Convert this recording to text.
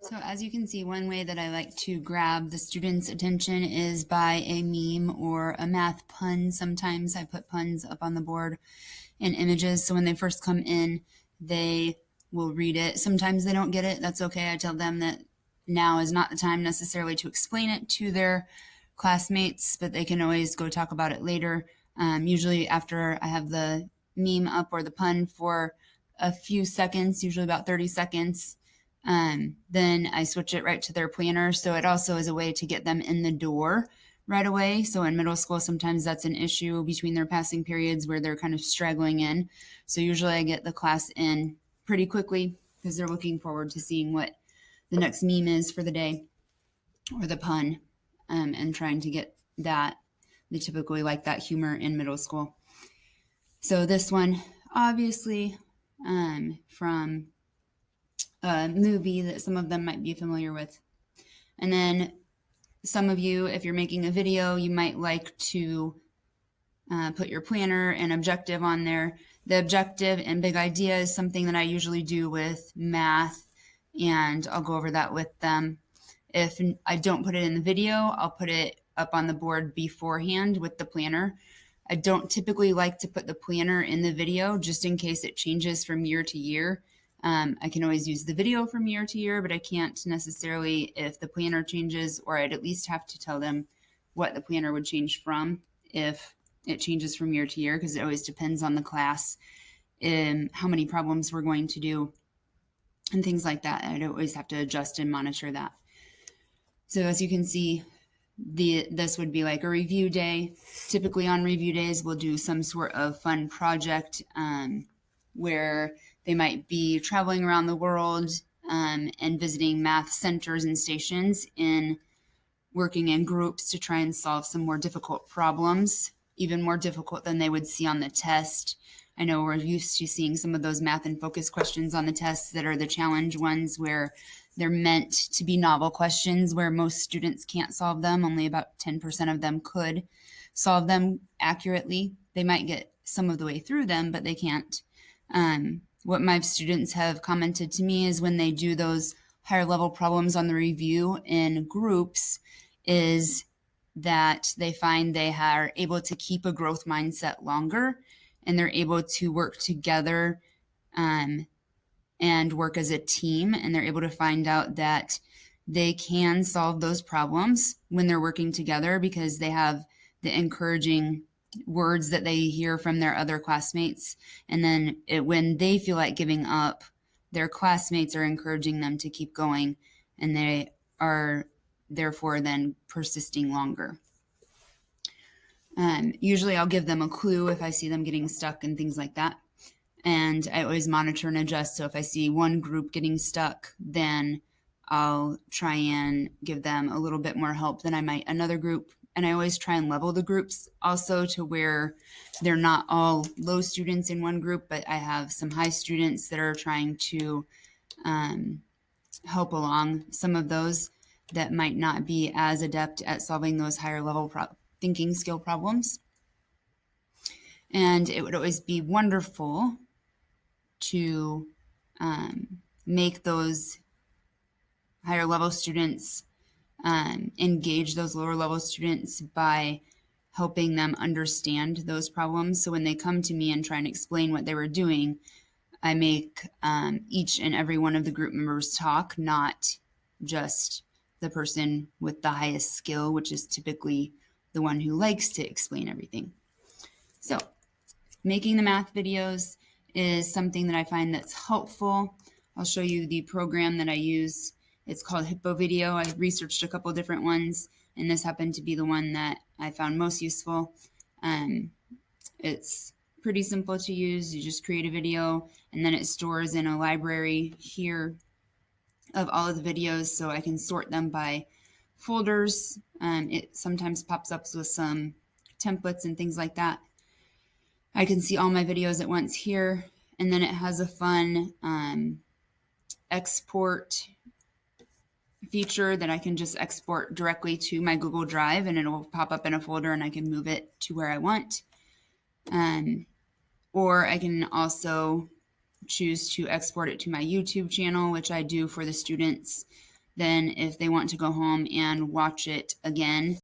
So as you can see, one way that I like to grab the students' attention is by a meme or a math pun. Sometimes I put puns up on the board and images. So when they first come in, they will read it. Sometimes they don't get it. That's okay. I tell them that now is not the time necessarily to explain it to their classmates, but they can always go talk about it later. Usually after I have the meme up or the pun for a few seconds, usually about 30 seconds, then I switch it right to their planner. So it also is a way to get them in the door right away. So in middle school, sometimes that's an issue between their passing periods where they're kind of straggling in. So usually I get the class in pretty quickly because they're looking forward to seeing what the next meme is for the day or the pun, and trying to get that. They typically like that humor in middle school. So this one, obviously, from a movie that some of them might be familiar with. And then some of you, if you're making a video, you might like to put your planner and objective on there. The objective and big idea is something that I usually do with math, and I'll go over that with them. If I don't put it in the video, I'll put it up on the board beforehand with the planner. I don't typically like to put the planner in the video just in case it changes from year to year. I can always use the video from year to year, but I can't necessarily if the planner changes, or I'd at least have to tell them what the planner would change from if it changes from year to year, because it always depends on the class and how many problems we're going to do and things like that. I'd always have to adjust and monitor that. So as you can see, this would be like a review day. Typically on review days, we'll do some sort of fun project where they might be traveling around the world and visiting math centers and stations in working in groups to try and solve some more difficult problems, even more difficult than they would see on the test. I know we're used to seeing some of those math and focus questions on the tests that are the challenge ones where they're meant to be novel questions where most students can't solve them. Only about 10% of them could solve them accurately. They might get some of the way through them, but they can't. What my students have commented to me is when they do those higher level problems on the review in groups, is that they find they are able to keep a growth mindset longer, and they're able to work together and work as a team, and they're able to find out that they can solve those problems when they're working together because they have the encouraging words that they hear from their other classmates. And then when they feel like giving up, their classmates are encouraging them to keep going, and they are therefore then persisting longer. Usually I'll give them a clue if I see them getting stuck and things like that. And I always monitor and adjust. So if I see one group getting stuck, then I'll try and give them a little bit more help than I might another group. And I always try and level the groups also to where they're not all low students in one group, but I have some high students that are trying to help along some of those that might not be as adept at solving those higher level thinking skill problems. And it would always be wonderful to make those higher level students engage those lower level students by helping them understand those problems. So when they come to me and try and explain what they were doing, I make each and every one of the group members talk, not just the person with the highest skill, which is typically the one who likes to explain everything. So making the math videos is something that I find that's helpful. I'll show you the program that I use. It's called Hippo Video. I researched a couple different ones, and this happened to be the one that I found most useful. It's pretty simple to use. You just create a video, and then it stores in a library here of all of the videos, so I can sort them by folders. It sometimes pops up with some templates and things like that. I can see all my videos at once here, and then it has a fun export feature that I can just export directly to my Google Drive, and it'll pop up in a folder and I can move it to where I want. Or I can also choose to export it to my YouTube channel, which I do for the students. Then if they want to go home and watch it again,